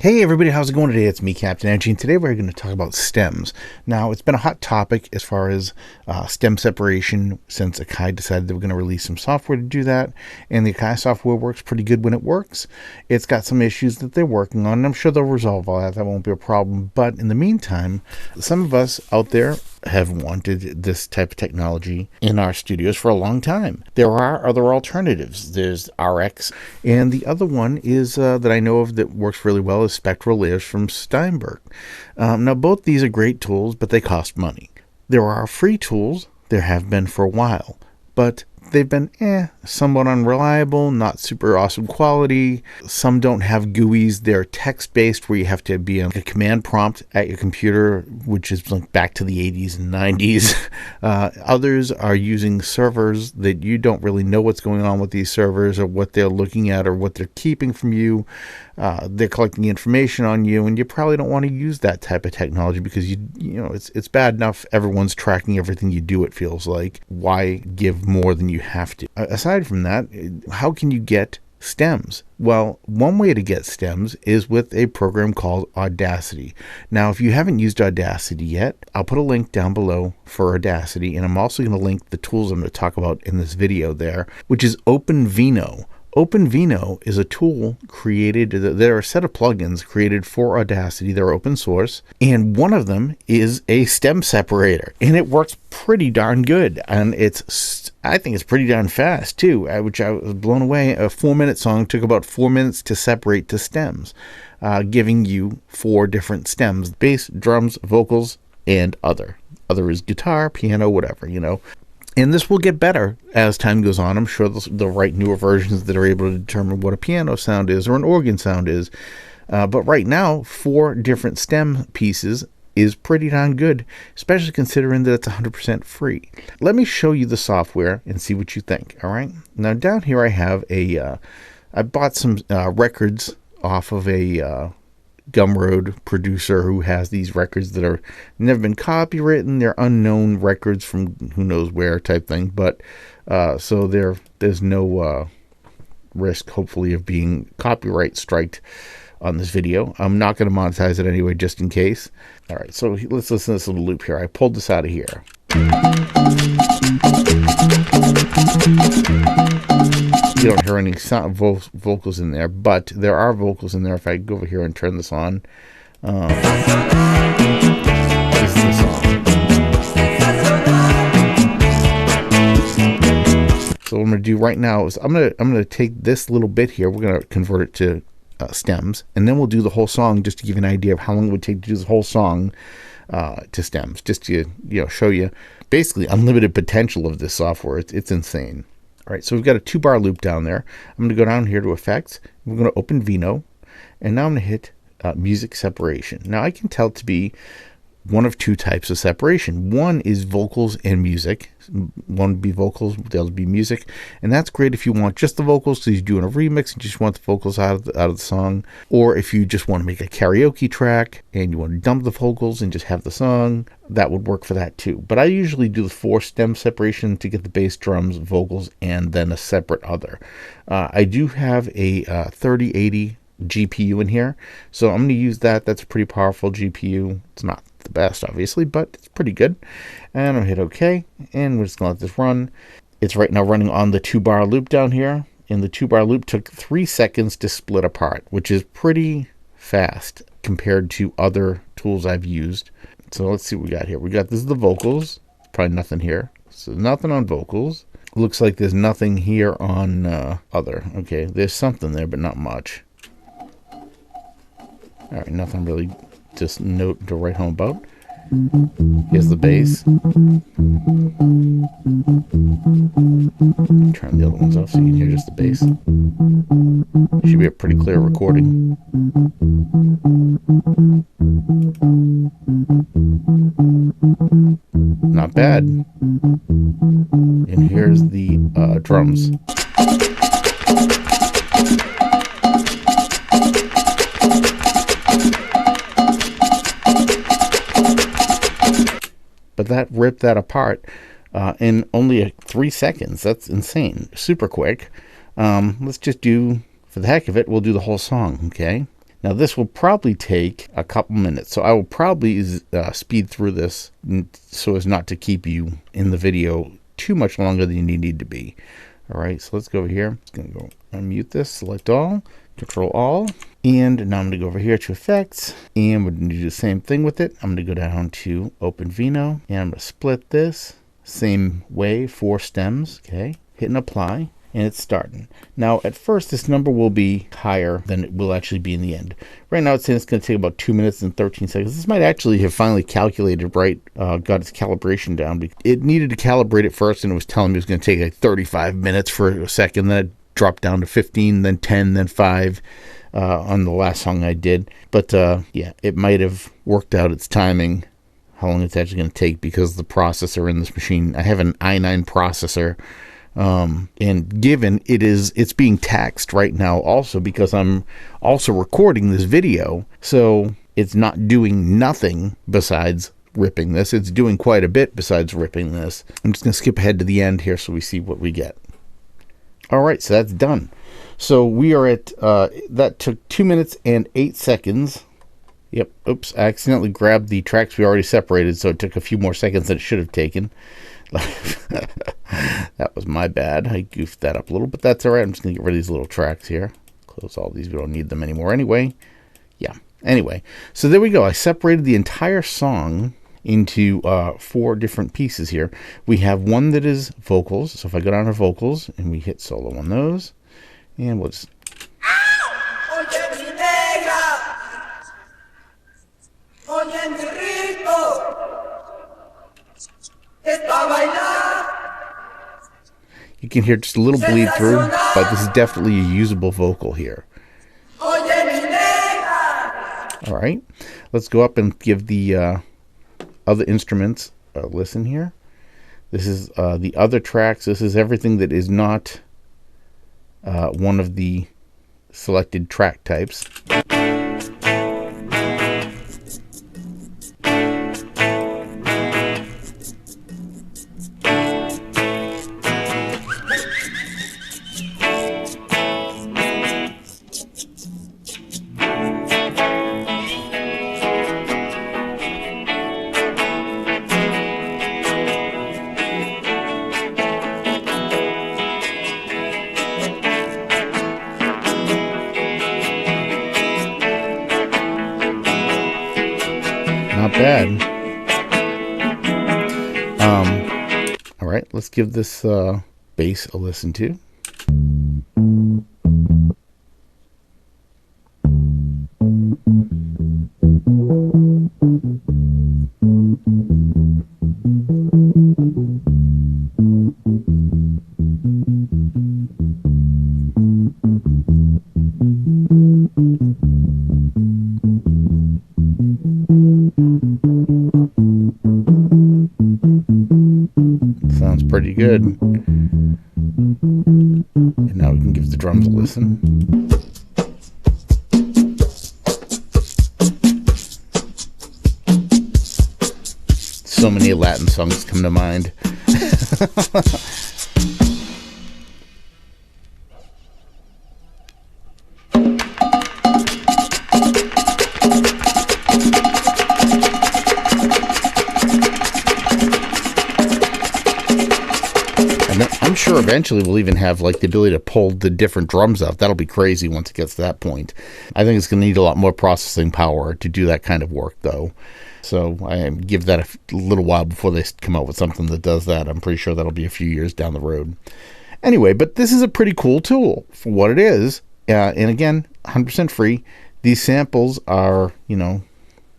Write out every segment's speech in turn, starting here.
Hey everybody, how's it going today? It's me, Captain Edgy, and today we're going to talk about stems. Now, it's been a hot topic as far as stem separation since Akai decided they were going to release some software to do that, and the Akai software works pretty good when it works. It's got some issues that they're working on, and I'm sure they'll resolve all that. That won't be a problem, but in the meantime, some of us out there have wanted this type of technology in our studios for a long time. There are other alternatives. There's RX, and the other one is that I know of that works really well is Spectral Layers from Steinberg. Now, both these are great tools, but they cost money. There are free tools. There have been for a while, but they've been somewhat unreliable, not super awesome quality. Some don't have GUIs. They're text-based where you have to be on a command prompt at your computer, which is like back to the 80s and 90s. Others are using servers that you don't really know what's going on with these servers or what they're looking at or what they're keeping from you. They're collecting information on you, and you probably don't want to use that type of technology because you know it's bad enough everyone's tracking everything you do. It feels like, why give more than you have to? Aside from that, how can you get stems? Well, one way to get stems is with a program called Audacity. Now, if you haven't used Audacity yet, I'll put a link down below for Audacity, and I'm also going to link the tools I'm going to talk about in this video there, which is OpenVino. OpenVino is a tool created, there are a set of plugins created for Audacity. They're open source, and one of them is a stem separator, and it works pretty darn good, and I think it's pretty darn fast too, which I was blown away. A 4-minute song took about 4 minutes to separate to stems, giving you 4 different stems: bass, drums, vocals, and other. Other is guitar, piano, whatever, you know. And this will get better as time goes on. I'm sure they'll write newer versions that are able to determine what a piano sound is or an organ sound is. But right now, 4 different stem pieces is pretty darn good, especially considering that it's 100% free. Let me show you the software and see what you think, all right? Now, down here I have I bought some records off of a Gumroad producer who has these records that are never been copywritten. They're unknown records from who knows where type thing, but so there's no risk, hopefully, of being copyright striked on this video. I'm not going to monetize it anyway, just in case. All right, so let's listen to this little loop here. I pulled this out of here. You don't hear any sound vocals in there, but there are vocals in there. If I go over here and turn this on, this is the song. So what I'm going to do right now is I'm going to take this little bit here. We're going to convert it to stems, and then we'll do the whole song just to give you an idea of how long it would take to do this whole song to stems, just to show you basically unlimited potential of this software. It's insane. All right, so we've got a 2-bar loop down there. I'm going to go down here to Effects. We're going to open Vino, and now I'm going to hit Music Separation. Now I can tell it to be one of 2 types of separation. One is vocals and music. One would be vocals, the other would be music, and that's great if you want just the vocals, so you're doing a remix and just want the vocals out of the song, or if you just want to make a karaoke track and you want to dump the vocals and just have the song, that would work for that too. But I usually do the 4 stem separation to get the bass, drums, vocals, and then a separate other. I do have a 3080 GPU in here, so I'm going to use that. That's a pretty powerful GPU. It's not the best, obviously, but it's pretty good. And I'm going to hit OK, and we're just going to let this run. It's right now running on the 2-bar loop down here, and the 2-bar loop took 3 seconds to split apart, which is pretty fast compared to other tools I've used. So let's see what we got here. This is the vocals. Probably nothing here. So nothing on vocals. Looks like there's nothing here on other. Okay, there's something there, but not much. All right, nothing really just note to write home about. Here's the bass. Turn the other ones off so you can hear just the bass. Should be a pretty clear recording. Not bad. And here's the drums. But that ripped that apart in only 3 seconds. That's insane. Super quick. Let's just do, for the heck of it, we'll do the whole song, okay? Now this will probably take a couple minutes, so I will probably speed through this so as not to keep you in the video too much longer than you need to be. All right, so let's go over here. I'm just going to go unmute this, select all, Control all, and now I'm going to go over here to effects, and we're going to do the same thing with it. I'm going to go down to OpenVino, and I'm going to split this same way, 4 stems. Okay, hitting apply, and it's starting. Now at first this number will be higher than it will actually be in the end. Right now it's saying it's going to take about 2 minutes and 13 seconds. This might actually have finally calculated right, got its calibration down. It needed to calibrate it first, and it was telling me it was going to take like 35 minutes for a second. Then it dropped down to 15, then 10, then 5 on the last song I did. But yeah, it might have worked out its timing, how long it's actually going to take, because the processor in this machine, I have an i9 processor, and given it's being taxed right now also because I'm also recording this video, so it's not doing nothing besides ripping this. It's doing quite a bit besides ripping this. I'm just going to skip ahead to the end here so we see what we get. All right, so that's done. So we are at, that took 2 minutes and 8 seconds. Yep, oops, I accidentally grabbed the tracks we already separated, so it took a few more seconds than it should have taken. That was my bad. I goofed that up a little, but that's all right. I'm just going to get rid of these little tracks here. Close all these. We don't need them anymore anyway. Yeah, anyway. So there we go. I separated the entire song into 4 different pieces here. We have one that is vocals. So if I go down to vocals and we hit solo on those, and we'll just... You can hear just a little bleed through, but this is definitely a usable vocal here. All right, let's go up and give the other instruments a listen here. This is the other tracks. This is everything that is not one of the selected track types. Not bad. All right, let's give this bass a listen to. Sounds pretty good. And now we can give the drums a listen. So many Latin songs come to mind. I'm sure eventually we'll even have like the ability to pull the different drums out. That'll be crazy once it gets to that point. I think it's going to need a lot more processing power to do that kind of work, though. So I give that a little while before they come out with something that does that. I'm pretty sure that'll be a few years down the road. Anyway, but this is a pretty cool tool for what it is. And again, 100% free. These samples are, you know,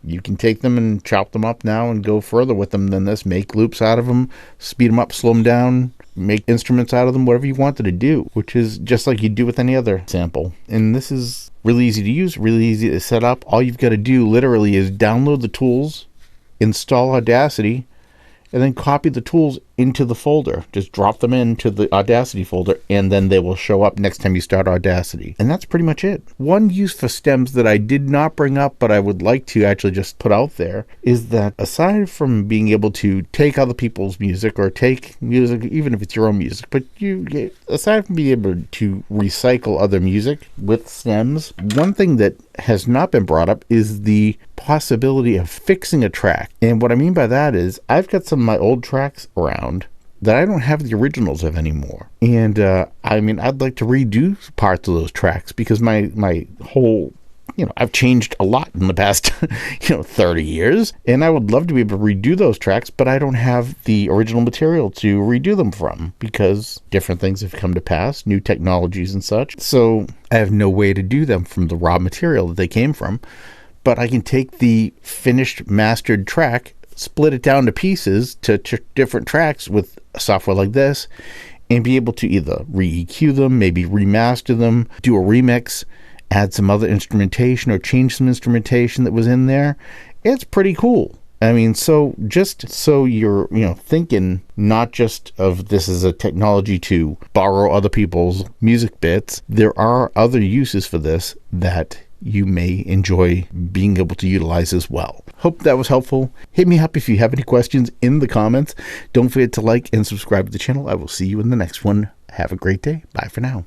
you can take them and chop them up now and go further with them than this. Make loops out of them, speed them up, slow them down, make instruments out of them, whatever you wanted to do, which is just like you do with any other sample. And this is really easy to use, really easy to set up. All you've got to do literally is download the tools, install Audacity, and then copy the tools into the folder. Just drop them into the Audacity folder, and then they will show up next time you start Audacity. And that's pretty much it. One use for stems that I did not bring up, but I would like to actually just put out there, is that aside from being able to take other people's music, or take music, even if it's your own music, but aside from being able to recycle other music with stems, one thing that has not been brought up is the possibility of fixing a track. And what I mean by that is, I've got some of my old tracks around that I don't have the originals of anymore. And I mean, I'd like to redo parts of those tracks, because my whole, I've changed a lot in the past 30 years, and I would love to be able to redo those tracks, but I don't have the original material to redo them from, because different things have come to pass, new technologies and such. So I have no way to do them from the raw material that they came from. But I can take the finished mastered track, split it down to pieces to different tracks with software like this, and be able to either re-EQ them, maybe remaster them, do a remix, add some other instrumentation, or change some instrumentation that was in there. It's pretty cool. I mean, so just so you're, thinking not just of this as a technology to borrow other people's music bits, there are other uses for this that you may enjoy being able to utilize as well. Hope that was helpful. Hit me up if you have any questions in the comments. Don't forget to like and subscribe to the channel. I will see you in the next one. Have a great day. Bye for now.